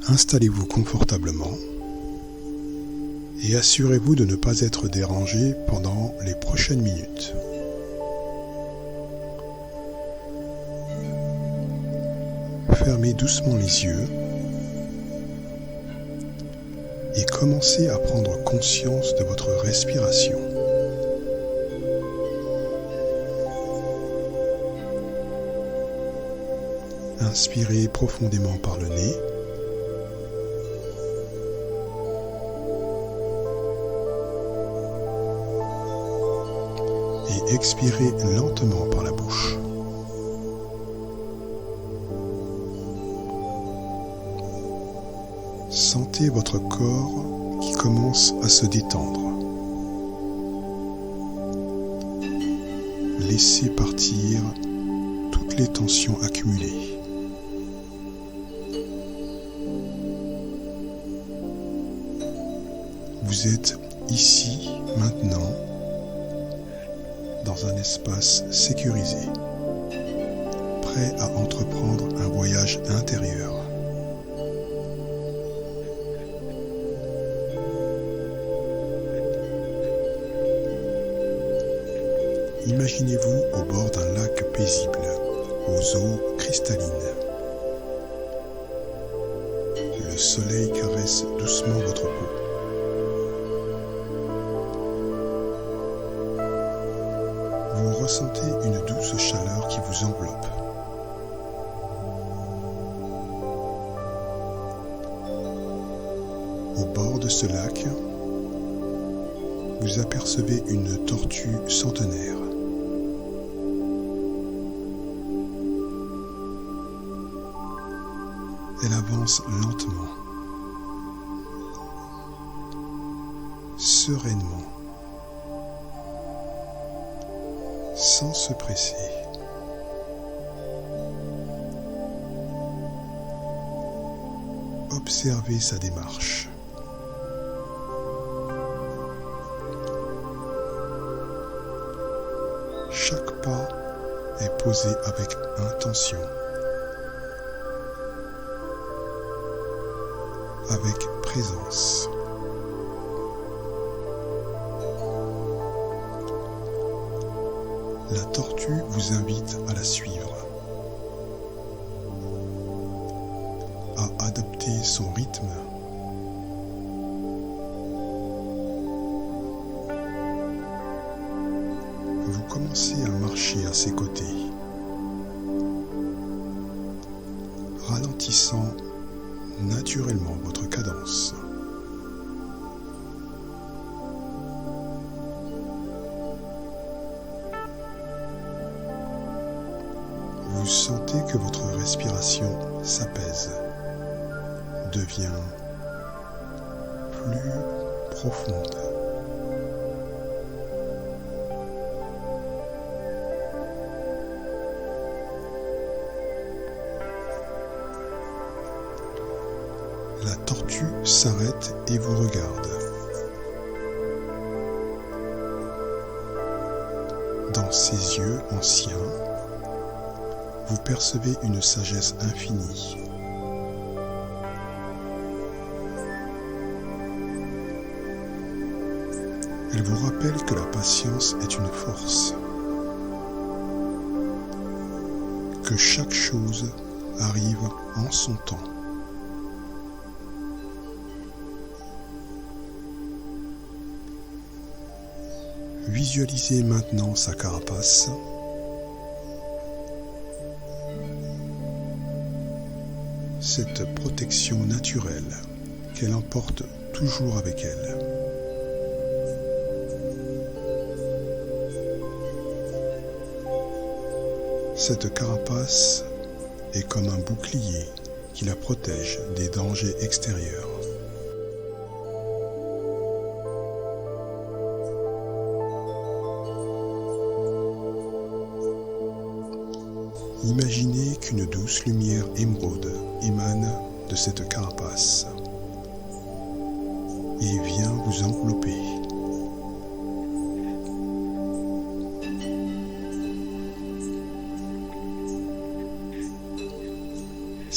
Installez-vous confortablement et assurez-vous de ne pas être dérangé pendant les prochaines minutes. Fermez doucement les yeux et commencez à prendre conscience de votre respiration. Inspirez profondément par le nez. Et expirez lentement par la bouche. Sentez votre corps qui commence à se détendre. Laissez partir toutes les tensions accumulées. Vous êtes ici, maintenant, dans un espace sécurisé, prêt à entreprendre un voyage intérieur. Imaginez-vous au bord d'un lac paisible, aux eaux cristallines. Le soleil caresse doucement votre peau. Vous ressentez une douce chaleur qui vous enveloppe. Au bord de ce lac, vous apercevez une tortue centenaire. Elle avance lentement, sereinement, sans se presser. Observez sa démarche. Chaque pas est posé avec intention, avec présence. La tortue vous invite à la suivre, à adapter son rythme. Vous commencez à marcher à ses côtés, ralentissant naturellement votre cadence. Vous sentez que votre respiration s'apaise, devient plus profonde. La tortue s'arrête et vous regarde. Dans ses yeux anciens, vous percevez une sagesse infinie. Elle vous rappelle que la patience est une force, que chaque chose arrive en son temps. Visualisez maintenant sa carapace. Cette protection naturelle qu'elle emporte toujours avec elle. Cette carapace est comme un bouclier qui la protège des dangers extérieurs. Imaginez qu'une douce lumière émeraude émane de cette carapace et vient vous envelopper.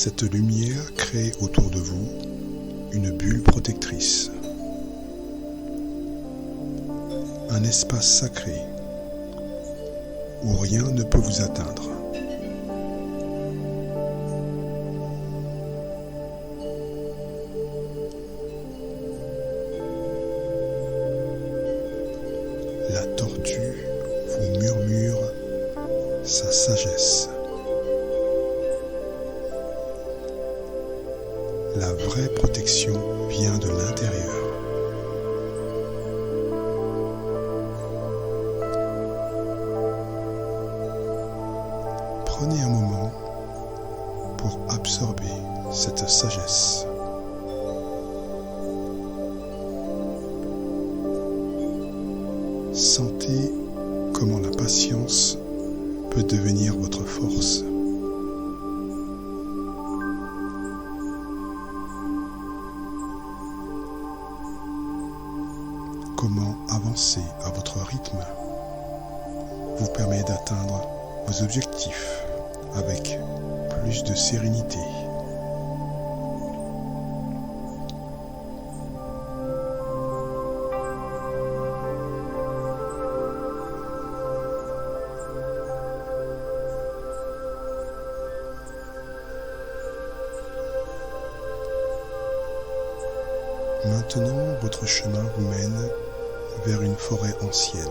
Cette lumière crée autour de vous une bulle protectrice, un espace sacré où rien ne peut vous atteindre. La tortue vous murmure sa sagesse. La vraie protection vient de l'intérieur. Prenez un moment pour absorber cette sagesse. Sentez comment la patience peut devenir votre force. Comment avancer à votre rythme vous permet d'atteindre vos objectifs avec plus de sérénité. Maintenant, votre chemin vous mène vers une forêt ancienne.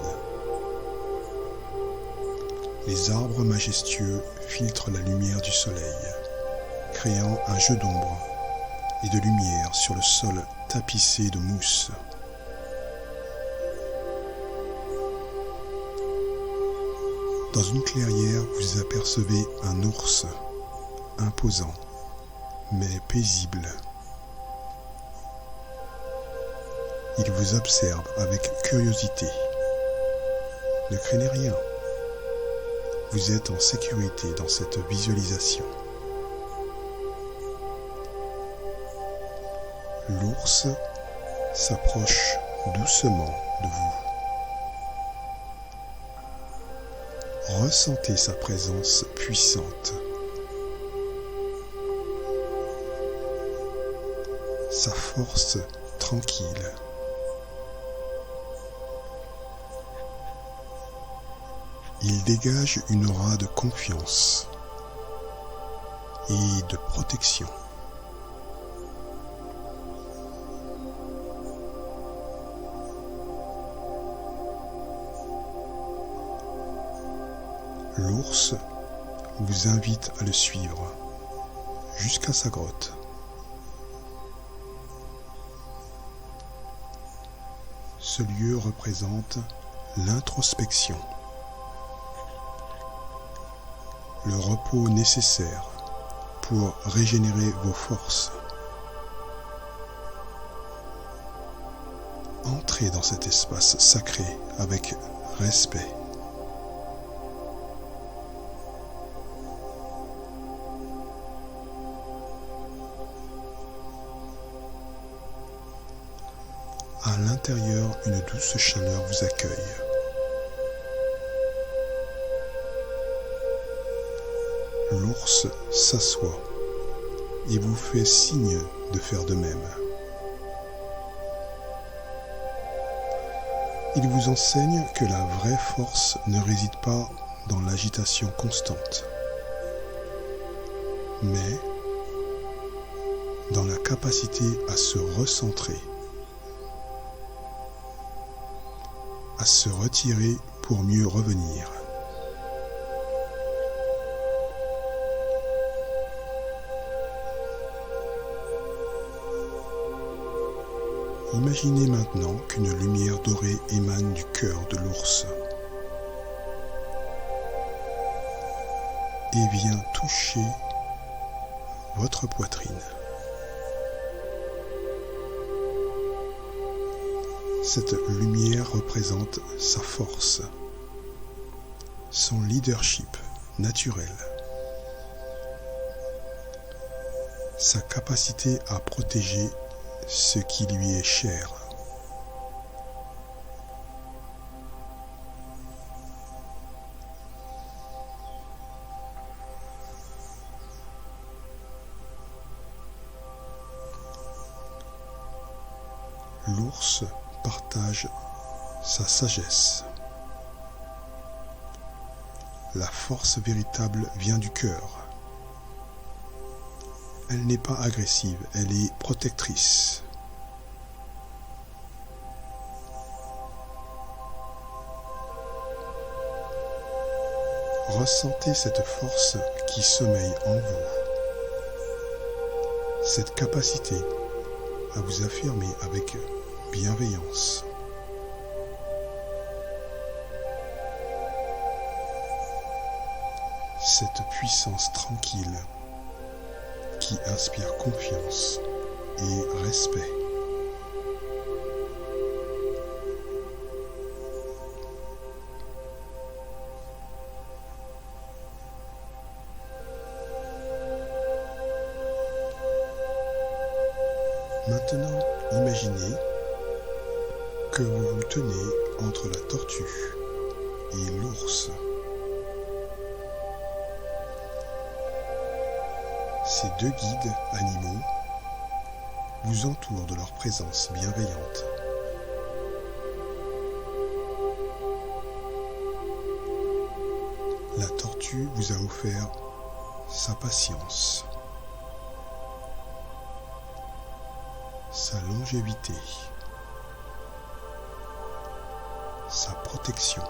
Les arbres majestueux filtrent la lumière du soleil, créant un jeu d'ombre et de lumière sur le sol tapissé de mousse. Dans une clairière, vous apercevez un ours imposant, mais paisible. Il vous observe avec curiosité. Ne craignez rien. Vous êtes en sécurité dans cette visualisation. L'ours s'approche doucement de vous. Ressentez sa présence puissante. Sa force tranquille. Il dégage une aura de confiance et de protection. L'ours vous invite à le suivre jusqu'à sa grotte. Ce lieu représente l'introspection. Le repos nécessaire pour régénérer vos forces. Entrez dans cet espace sacré avec respect. À l'intérieur, une douce chaleur vous accueille. L'ours s'assoit et vous fait signe de faire de même. Il vous enseigne que la vraie force ne réside pas dans l'agitation constante, mais dans la capacité à se recentrer, à se retirer pour mieux revenir. Imaginez maintenant qu'une lumière dorée émane du cœur de l'ours et vient toucher votre poitrine. Cette lumière représente sa force, son leadership naturel, sa capacité à protéger ce qui lui est cher. l'ours partage sa sagesse. La force véritable vient du cœur. Elle n'est pas agressive, elle est protectrice. Ressentez cette force qui sommeille en vous, cette capacité à vous affirmer avec bienveillance. Cette puissance tranquille qui inspire confiance et respect. Maintenant, imaginez que vous vous tenez entre la tortue et l'ours. Ces deux guides animaux vous entourent de leur présence bienveillante. La tortue vous a offert sa patience, sa longévité, sa protection.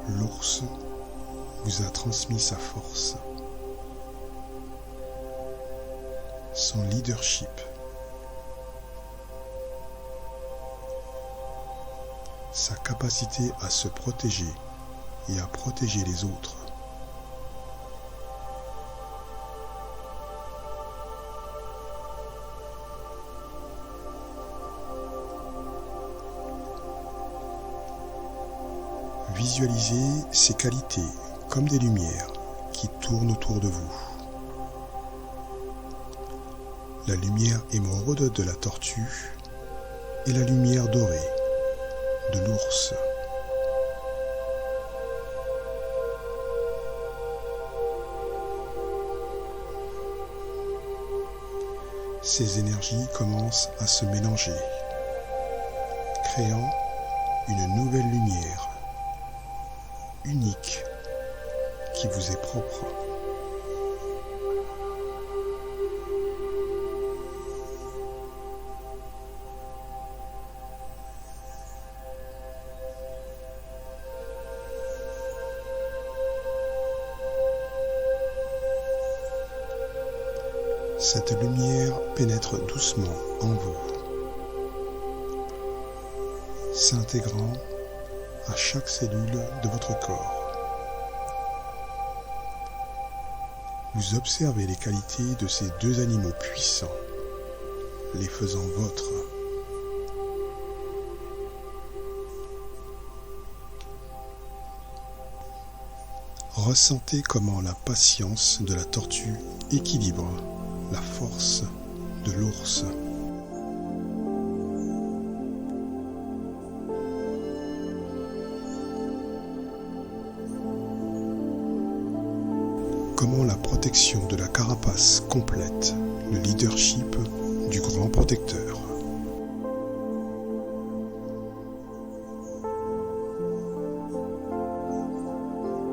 L'ours vous a transmis sa force, son leadership, sa capacité à se protéger et à protéger les autres. Visualisez ces qualités comme des lumières qui tournent autour de vous. La lumière émeraude de la tortue et la lumière dorée de l'ours. Ces énergies commencent à se mélanger, créant une nouvelle lumière unique qui vous est propre. Cette lumière pénètre doucement en vous, s'intégrant à chaque cellule de votre corps. Vous observez les qualités de ces deux animaux puissants, les faisant vôtres. Ressentez comment la patience de la tortue équilibre la force de l'ours. Comment la protection de la carapace complète le leadership du grand protecteur.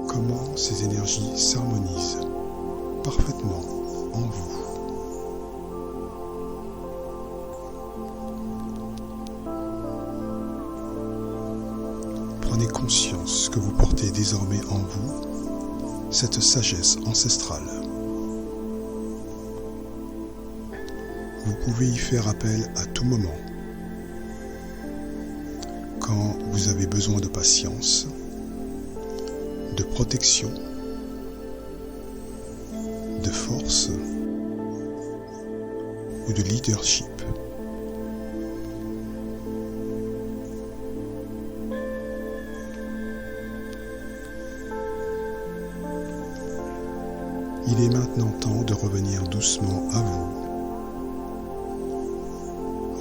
Comment ces énergies s'harmonisent parfaitement en vous. Prenez conscience que vous portez désormais en vous cette sagesse ancestrale. Vous pouvez y faire appel à tout moment. Quand vous avez besoin de patience, de protection, de force ou de leadership. Il est maintenant temps de revenir doucement à vous.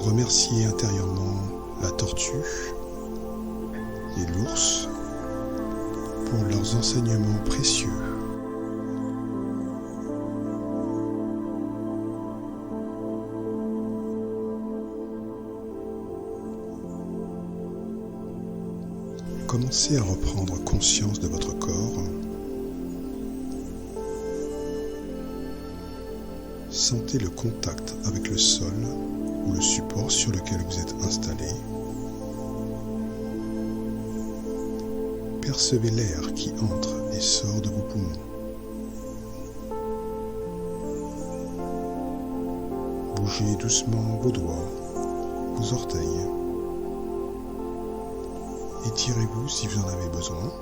Remerciez intérieurement la tortue et l'ours pour leurs enseignements précieux. Commencez à reprendre conscience de votre corps. Sentez le contact avec le sol ou le support sur lequel vous êtes installé. Percevez l'air qui entre et sort de vos poumons. Bougez doucement vos doigts, vos orteils. Étirez-vous si vous en avez besoin.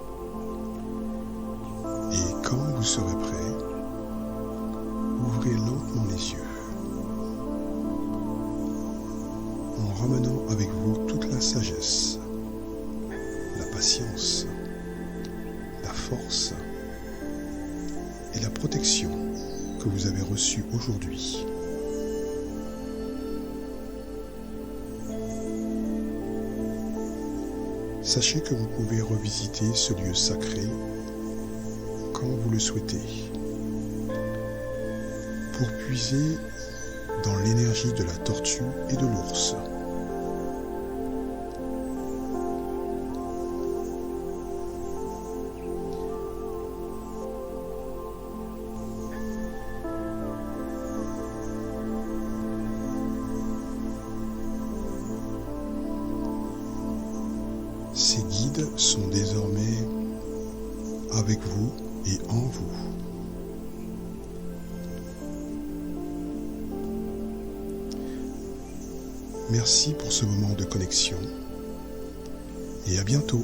Et quand vous serez prêt, ouvrez lentement les yeux, en ramenant avec vous toute la sagesse, la patience, la force et la protection que vous avez reçue aujourd'hui. Sachez que vous pouvez revisiter ce lieu sacré quand vous le souhaitez, pour puiser dans l'énergie de la tortue et de l'ours. Ces guides sont désormais avec vous et en vous. Merci pour ce moment de connexion et à bientôt.